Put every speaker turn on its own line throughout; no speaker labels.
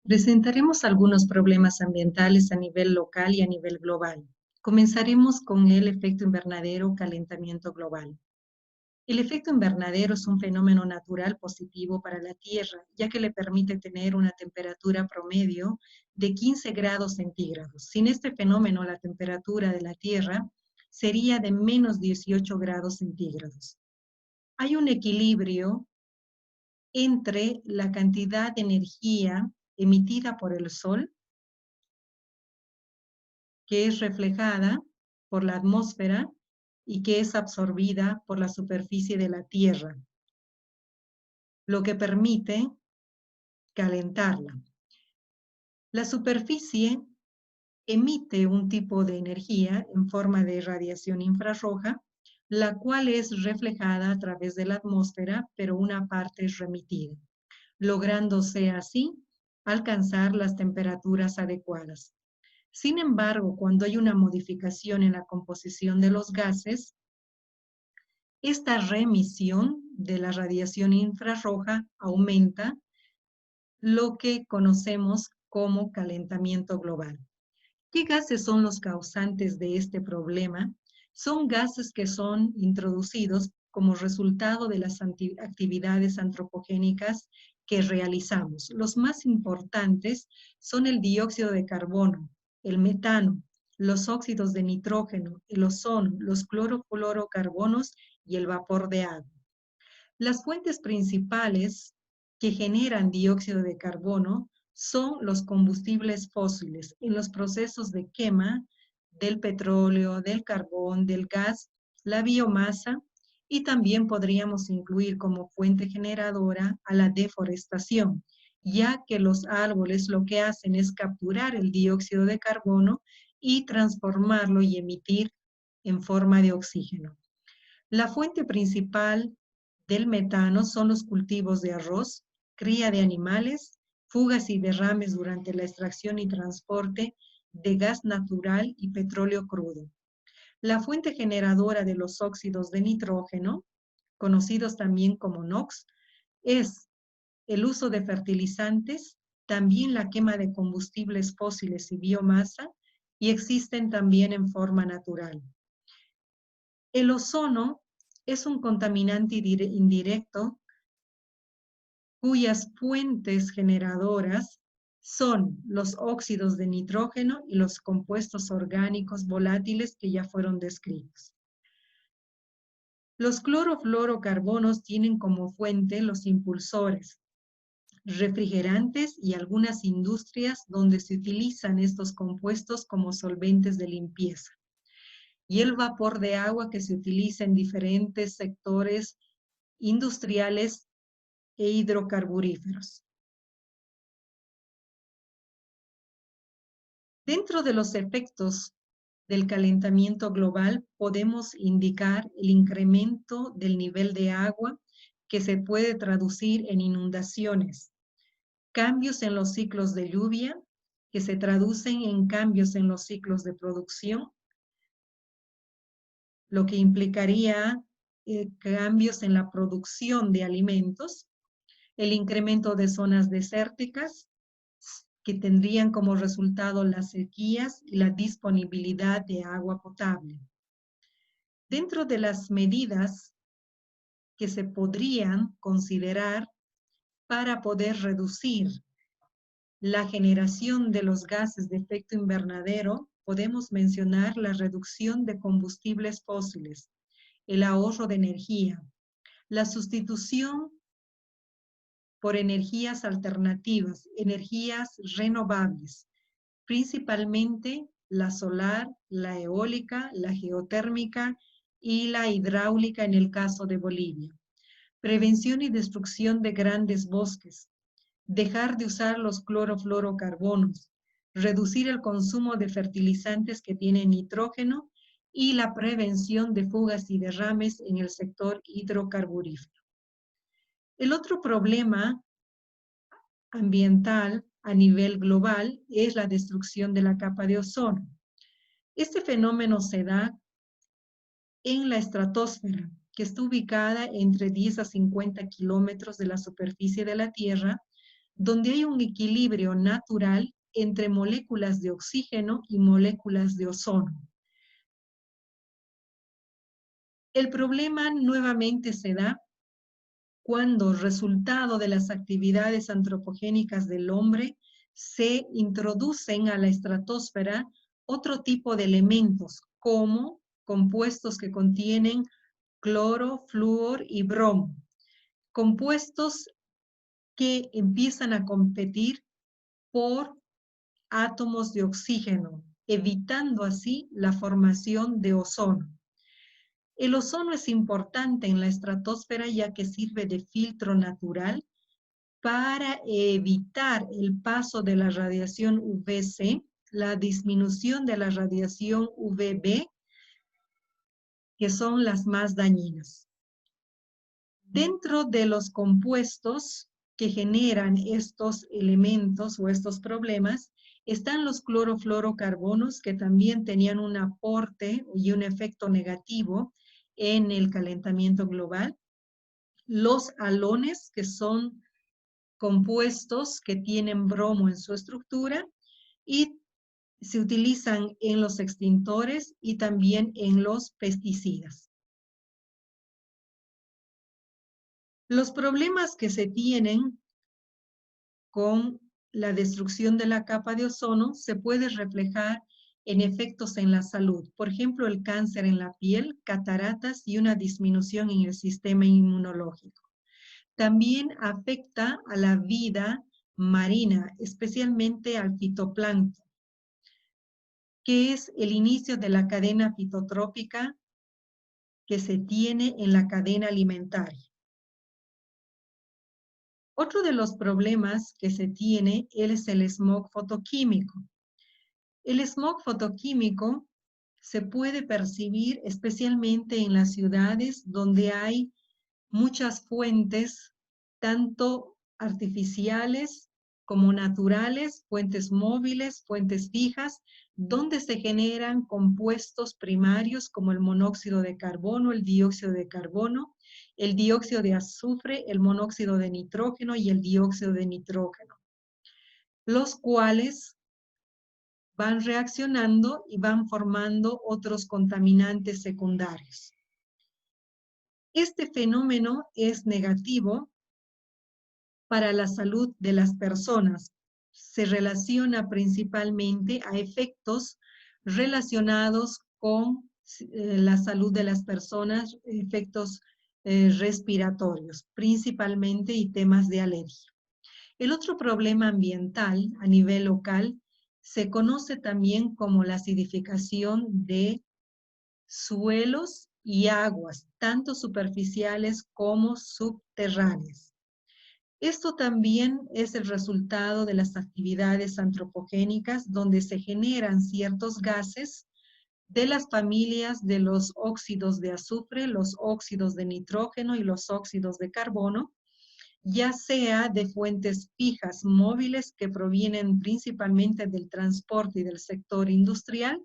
Presentaremos algunos problemas ambientales a nivel local y a nivel global. Comenzaremos con el efecto invernadero o calentamiento global. El efecto invernadero es un fenómeno natural positivo para la Tierra, ya que le permite tener una temperatura promedio de 15 grados centígrados. Sin este fenómeno, la temperatura de la Tierra sería de menos 18 grados centígrados. Hay un equilibrio entre la cantidad de energía emitida por el Sol, que es reflejada por la atmósfera y que es absorbida por la superficie de la Tierra, lo que permite calentarla. La superficie emite un tipo de energía en forma de radiación infrarroja, la cual es reflejada a través de la atmósfera, pero una parte es remitida, lográndose así alcanzar las temperaturas adecuadas. Sin embargo, cuando hay una modificación en la composición de los gases, esta remisión de la radiación infrarroja aumenta, lo que conocemos como calentamiento global. ¿Qué gases son los causantes de este problema? Son gases que son introducidos como resultado de las actividades antropogénicas que realizamos. Los más importantes son el dióxido de carbono, el metano, los óxidos de nitrógeno, el ozono, los clorofluorocarbonos y el vapor de agua. Las fuentes principales que generan dióxido de carbono son los combustibles fósiles en los procesos de quema del petróleo, del carbón, del gas, la biomasa, y también podríamos incluir como fuente generadora a la deforestación, ya que los árboles lo que hacen es capturar el dióxido de carbono y transformarlo y emitir en forma de oxígeno. La fuente principal del metano son los cultivos de arroz, cría de animales, fugas y derrames durante la extracción y transporte de gas natural y petróleo crudo. La fuente generadora de los óxidos de nitrógeno, conocidos también como NOx, es el uso de fertilizantes, también la quema de combustibles fósiles y biomasa, y existen también en forma natural. El ozono es un contaminante indirecto cuyas fuentes generadoras son los óxidos de nitrógeno y los compuestos orgánicos volátiles que ya fueron descritos. Los clorofluorocarbonos tienen como fuente los impulsores, refrigerantes y algunas industrias donde se utilizan estos compuestos como solventes de limpieza. Y el vapor de agua que se utiliza en diferentes sectores industriales e hidrocarburíferos. Dentro de los efectos del calentamiento global podemos indicar el incremento del nivel de agua que se puede traducir en inundaciones, cambios en los ciclos de lluvia que se traducen en cambios en los ciclos de producción, lo que implicaría cambios en la producción de alimentos, el incremento de zonas desérticas, que tendrían como resultado las sequías y la disponibilidad de agua potable. Dentro de las medidas que se podrían considerar para poder reducir la generación de los gases de efecto invernadero, podemos mencionar la reducción de combustibles fósiles, el ahorro de energía, la sustitución por energías alternativas, energías renovables, principalmente la solar, la eólica, la geotérmica y la hidráulica en el caso de Bolivia. Prevención y destrucción de grandes bosques, dejar de usar los clorofluorocarbonos, reducir el consumo de fertilizantes que tienen nitrógeno y la prevención de fugas y derrames en el sector hidrocarburífero. El otro problema ambiental a nivel global es la destrucción de la capa de ozono. Este fenómeno se da en la estratosfera, que está ubicada entre 10 a 50 kilómetros de la superficie de la Tierra, donde hay un equilibrio natural entre moléculas de oxígeno y moléculas de ozono. El problema nuevamente se da cuando, resultado de las actividades antropogénicas del hombre, se introducen a la estratosfera otro tipo de elementos, como compuestos que contienen cloro, flúor y bromo, compuestos que empiezan a competir por átomos de oxígeno, evitando así la formación de ozono. El ozono es importante en la estratosfera ya que sirve de filtro natural para evitar el paso de la radiación UVC, la disminución de la radiación UVB, que son las más dañinas. Dentro de los compuestos que generan estos elementos o estos problemas, están los clorofluorocarbonos, que también tenían un aporte y un efecto negativo en el calentamiento global. Los halones, que son compuestos que tienen bromo en su estructura y se utilizan en los extintores y también en los pesticidas. Los problemas que se tienen con la destrucción de la capa de ozono se puede reflejar en efectos en la salud. Por ejemplo, el cáncer en la piel, cataratas y una disminución en el sistema inmunológico. También afecta a la vida marina, especialmente al fitoplancton, que es el inicio de la cadena fitotrópica que se tiene en la cadena alimentaria. Otro de los problemas que se tiene es el smog fotoquímico. El smog fotoquímico se puede percibir especialmente en las ciudades donde hay muchas fuentes, tanto artificiales como naturales, fuentes móviles, fuentes fijas, donde se generan compuestos primarios como el monóxido de carbono, el dióxido de carbono, el dióxido de azufre, el monóxido de nitrógeno y el dióxido de nitrógeno, los cuales van reaccionando y van formando otros contaminantes secundarios. Este fenómeno es negativo para la salud de las personas. Se relaciona principalmente a efectos relacionados con la salud de las personas, efectos respiratorios, principalmente, y temas de alergia. El otro problema ambiental a nivel local se conoce también como la acidificación de suelos y aguas, tanto superficiales como subterráneas. Esto también es el resultado de las actividades antropogénicas, donde se generan ciertos gases de las familias de los óxidos de azufre, los óxidos de nitrógeno y los óxidos de carbono, ya sea de fuentes fijas móviles que provienen principalmente del transporte y del sector industrial,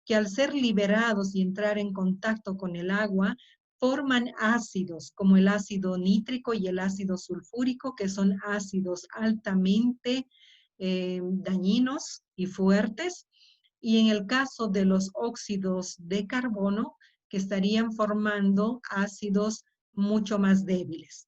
que al ser liberados y entrar en contacto con el agua, forman ácidos como el ácido nítrico y el ácido sulfúrico, que son ácidos altamente dañinos y fuertes. Y en el caso de los óxidos de carbono, que estarían formando ácidos mucho más débiles.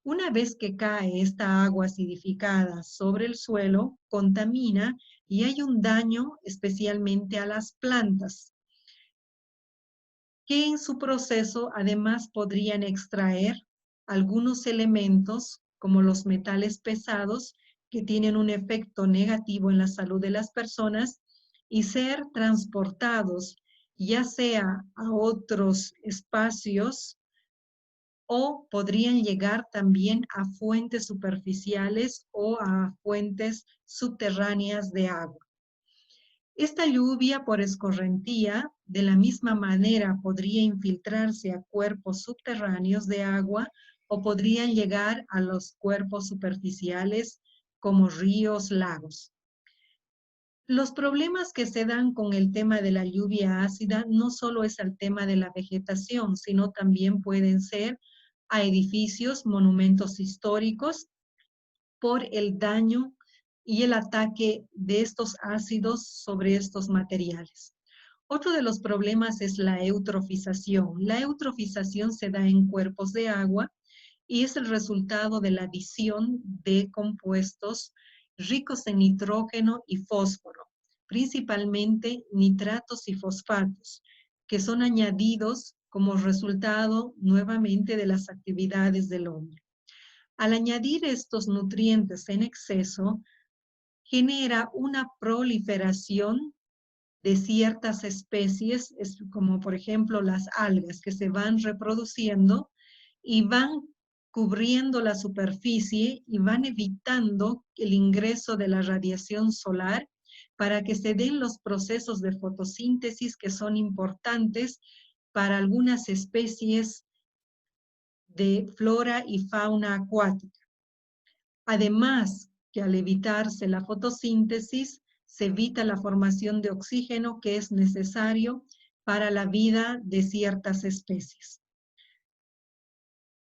Una vez que cae esta agua acidificada sobre el suelo, contamina y hay un daño especialmente a las plantas, que en su proceso además podrían extraer algunos elementos como los metales pesados que tienen un efecto negativo en la salud de las personas y ser transportados ya sea a otros espacios o podrían llegar también a fuentes superficiales o a fuentes subterráneas de agua. Esta lluvia por escorrentía, de la misma manera, podría infiltrarse a cuerpos subterráneos de agua o podrían llegar a los cuerpos superficiales como ríos, lagos. Los problemas que se dan con el tema de la lluvia ácida no solo es el tema de la vegetación, sino también pueden ser a edificios, monumentos históricos por el daño y el ataque de estos ácidos sobre estos materiales. Otro de los problemas es la eutrofización. La eutrofización se da en cuerpos de agua y es el resultado de la adición de compuestos ricos en nitrógeno y fósforo, principalmente nitratos y fosfatos, que son añadidos como resultado nuevamente de las actividades del hombre. Al añadir estos nutrientes en exceso, genera una proliferación de ciertas especies, como por ejemplo las algas, que se van reproduciendo y van cubriendo la superficie y van evitando el ingreso de la radiación solar para que se den los procesos de fotosíntesis que son importantes para algunas especies de flora y fauna acuática. Además, que al evitarse la fotosíntesis, se evita la formación de oxígeno que es necesario para la vida de ciertas especies.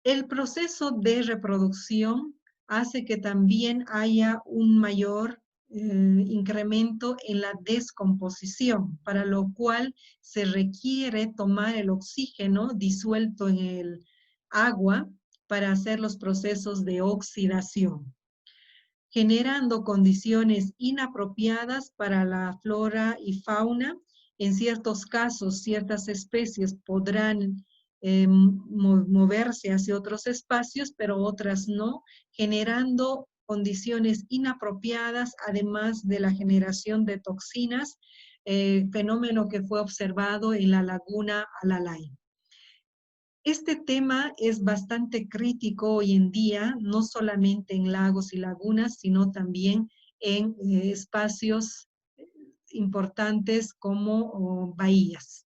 El proceso de reproducción hace que también haya un mayor incremento en la descomposición, para lo cual se requiere tomar el oxígeno disuelto en el agua para hacer los procesos de oxidación, generando condiciones inapropiadas para la flora y fauna. En ciertos casos, ciertas especies podrán moverse hacia otros espacios, pero otras no, generando condiciones inapropiadas, además de la generación de toxinas, fenómeno que fue observado en la laguna Alalay. Este tema es bastante crítico hoy en día, no solamente en lagos y lagunas, sino también en espacios importantes como bahías.